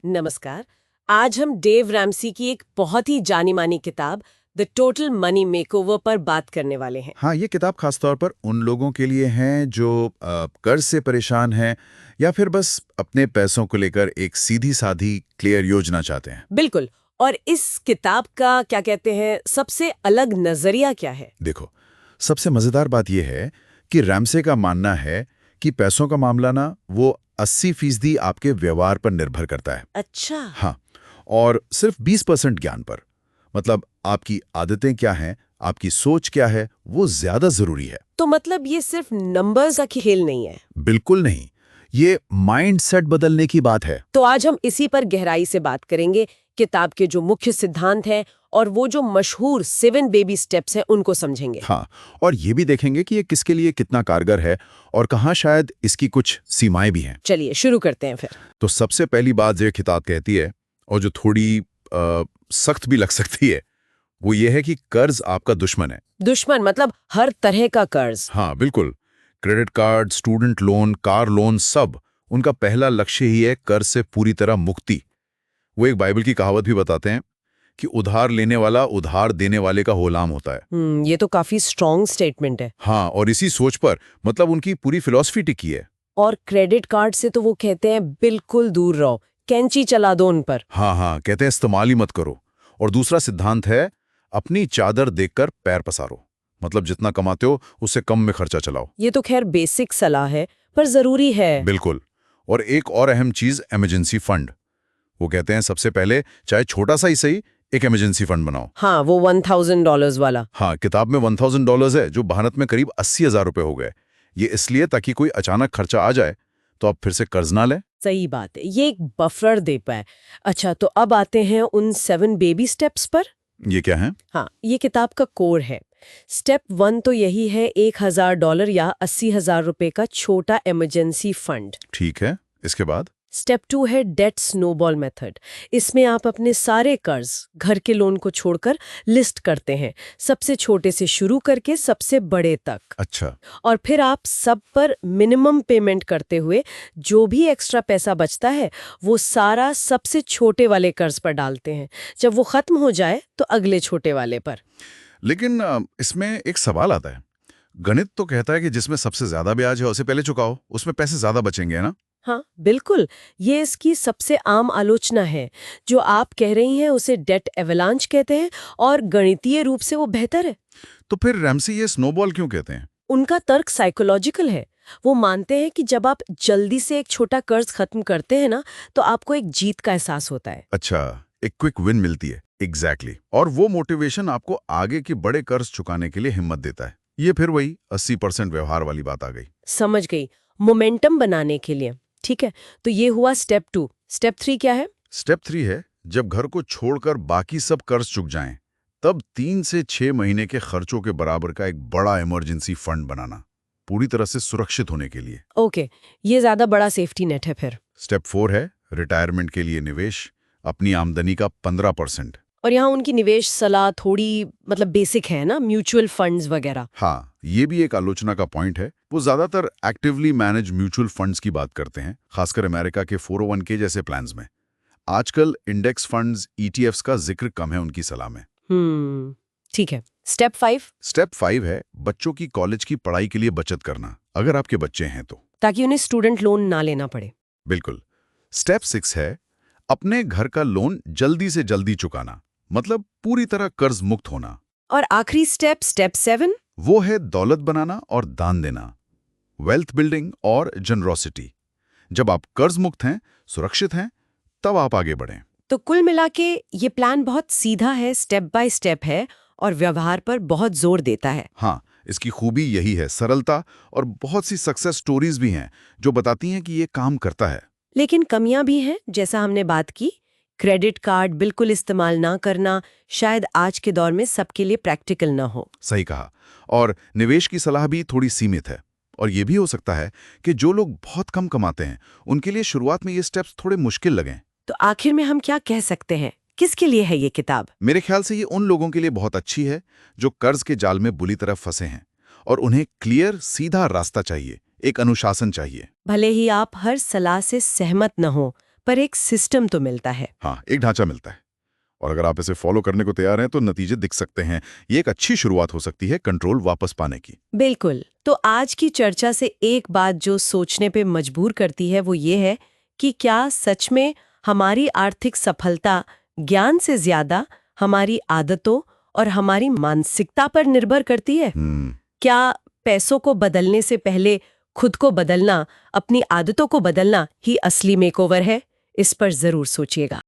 नमस्कार। आज हम डेव रैमसी की एक बहुत ही जानी मानी किताब द टोटल मनी मेकओवर पर बात करने वाले हैं। हाँ, ये किताब खासतौर पर उन लोगों के लिए हैं जो कर्ज से परेशान हैं या फिर बस अपने पैसों को लेकर एक सीधी-सादी क्लियर योजना चाहते हैं। बिल्कुल। और इस किताब का क्या कहते हैं सबसे अलग नजरिया क्या है? देखो, सबसे मजेदार बात यह है कि रैमसे का मानना है कि पैसों का मामला ना वो 80% आपके व्यवहार पर निर्भर करता है। अच्छा। हाँ, और सिर्फ 20% ज्ञान पर। मतलब आपकी आदतें क्या हैं, आपकी सोच क्या है, वो ज्यादा जरूरी है। तो मतलब ये सिर्फ नंबर्स का खेल नहीं है। बिल्कुल नहीं, ये माइंडसेट बदलने की बात है। तो आज हम इसी पर गहराई से बात करेंगे। किताब के जो मुख्य सिद्धांत हैं और वो जो मशहूर 7 बेबी स्टेप्स हैं उनको समझेंगे। हाँ, और ये भी देखेंगे कि ये किसके लिए कितना कारगर है और कहाँ शायद इसकी कुछ सीमाएं भी हैं। चलिए शुरू करते हैं फिर। तो सबसे पहली बात जो किताब कहती है और जो थोड़ी सख्त भी लग सकती है, वो ये है कि कर्ज आपका दुश्मन है। दुश्मन मतलब हर तरह का कर्ज। हाँ, बिल्कुल। Credit card, student loan, car loan, सब उनका पहला लक्ष्य ही है कर्ज से पूरी तरह मुक्ति। वो एक बाइबल की कहावत भी बताते हैं कि उधार लेने वाला उधार देने वाले का गुलाम होता है। ये तो काफी स्ट्रॉन्ग स्टेटमेंट है। हाँ, और इसी सोच पर मतलब उनकी पूरी फिलॉसफी टिकी है। और क्रेडिट कार्ड से तो वो कहते हैं बिल्कुल दूर रहो, कैंची चला दो उन पर। हाँ हाँ, कहते हैं इस्तेमाल ही मत करो। और दूसरा सिद्धांत है अपनी चादर देखकर पैर पसारो। मतलब जितना कमाते हो उससे कम में खर्चा चलाओ। ये तो खैर बेसिक सलाह है पर जरूरी है। बिल्कुल। और एक और अहम चीज, इमरजेंसी फंड। वो कहते हैं सबसे पहले चाहे छोटा सा ही सही एक इमरजेंसी फंड बनाओ। हाँ, वो $1000 वाला। हाँ, किताब में $1000 है जो भारत में करीब 80,000 रुपए हो गए। ये इसलिए ताकि कोई अचानक खर्चा आ जाए तो आप फिर से कर्ज ना लें। सही बात है, ये एक बफर दे पाए। अच्छा, तो अब आते हैं उन 7 बेबी स्टेप्स पर। ये क्या है? हाँ, ये किताब का कोर है। स्टेप 1 तो यही है, $1000 या 80,000 रुपए का छोटा इमरजेंसी फंड। ठीक है, इसके बाद? स्टेप 2 है डेट स्नोबॉल मेथड। इसमें आप अपने सारे कर्ज, घर के लोन को छोड़कर लिस्ट करते हैं, सबसे छोटे से शुरू करके सबसे बड़े तक। अच्छा। और फिर आप सब पर मिनिमम पेमेंट करते हुए जो भी एक्स्ट्रा पैसा बचता है वो सारा सबसे छोटे वाले कर्ज पर डालते हैं। जब वो खत्म हो जाए तो अगले छोटे वाले पर। लेकिन इसमें एक सवाल आता है। गणित तो कहता है कि जिसमें सबसे ज्यादा ब्याज है उसे पहले चुकाओ, उसमें पैसे ज्यादा बचेंगे, है ना? हाँ बिल्कुल, ये इसकी सबसे आम आलोचना है। जो आप कह रही हैं उसे डेट एवलांच कहते हैं और गणितीय रूप से वो बेहतर है। तो फिर रैमसी ये स्नोबॉल क्यों कहते हैं? उनका तर्क साइकोलॉजिकल है। वो मानते हैं कि जब आप जल्दी से एक छोटा कर्ज खत्म करते हैं ना, तो आपको एक जीत का एहसास होता है। अच्छा, एक क्विक विन मिलती है। एग्जैक्टली। और वो मोटिवेशन आपको आगे के बड़े कर्ज चुकाने के लिए हिम्मत देता है। ये फिर वही 80% व्यवहार वाली बात आ गई। समझ गई, मोमेंटम बनाने के लिए। ठीक है, तो ये हुआ स्टेप 2। स्टेप 3 क्या है? स्टेप 3 है जब घर को छोड़कर बाकी सब कर्ज चुक जाएं, तब 3 से 6 महीने के खर्चों के बराबर का एक बड़ा इमरजेंसी फंड बनाना, पूरी तरह से सुरक्षित होने के लिए। ओके, ये ज्यादा बड़ा सेफ्टी नेट है फिर। स्टेप 4 है रिटायरमेंट के लिए निवेश, अपनी आमदनी का 15%। और यहाँ उनकी निवेश सलाह थोड़ी मतलब बेसिक है ना, म्यूचुअल फंड्स वगैरह। हाँ, ये भी एक आलोचना का पॉइंट है। वो ज्यादातर एक्टिवली मैनेज म्यूचुअल फंड्स की बात करते हैं, खासकर अमेरिका के 401k जैसे प्लान्स में। आजकल इंडेक्स फंड्स, ईटीएफ्स का जिक्र कम है उनकी सलाह में। ठीक है। स्टेप 5? स्टेप 5 है बच्चों की कॉलेज की पढ़ाई के लिए बचत करना, अगर आपके बच्चे हैं तो। ताकि उन्हें स्टूडेंट लोन ना लेना पड़े। बिल्कुल। स्टेप 6 है अपने घर का लोन जल्दी से जल्दी चुकाना, मतलब पूरी तरह कर्ज मुक्त होना। और आखिरी स्टेप, स्टेप 7? वो है दौलत बनाना और दान देना, वेल्थ बिल्डिंग और जनरोसिटी। जब आप कर्ज मुक्त हैं, सुरक्षित हैं, तब आप आगे बढ़ें। तो कुल मिला के ये प्लान बहुत सीधा है, स्टेप बाय स्टेप है और व्यवहार पर बहुत जोर देता है। हाँ, इसकी खूबी यही है, सरलता। और बहुत सी सक्सेस स्टोरीज भी हैं जो बताती हैं कि ये काम करता है। लेकिन कमियां भी हैं, जैसा हमने बात की। क्रेडिट कार्ड बिल्कुल इस्तेमाल ना करना शायद आज के दौर में सबके लिए प्रैक्टिकल ना हो। सही कहा। और निवेश की सलाह भी थोड़ी सीमित है। और ये भी हो सकता है कि जो लोग बहुत कम कमाते हैं उनके लिए शुरुआत में ये स्टेप्स थोड़े मुश्किल लगें। तो आखिर में हम क्या कह सकते हैं, किसके लिए है ये किताब? मेरे ख्याल से ये उन लोगों के लिए बहुत अच्छी है जो कर्ज के जाल में बुरी तरह फंसे हैं और उन्हें क्लियर सीधा रास्ता चाहिए, एक अनुशासन चाहिए। भले ही आप हर सलाह से सहमत न हो, पर एक सिस्टम तो मिलता है। हाँ, एक ढांचा मिलता है और अगर आप इसे फॉलो करने को तैयार हैं तो नतीजे दिख सकते हैं। ये एक अच्छी शुरुआत हो सकती है कंट्रोल वापस पाने की। बिल्कुल। तो आज की चर्चा से एक बात जो सोचने पे मजबूर करती है वो ये है कि क्या सच में हमारी आर्थिक सफलता ज्ञान से ज्यादा हमारी आदतों और हमारी मानसिकता पर निर्भर करती है? क्या पैसों को बदलने से पहले खुद को बदलना, अपनी आदतों को बदलना ही असली मेकओवर है? इस पर जरूर सोचिएगा।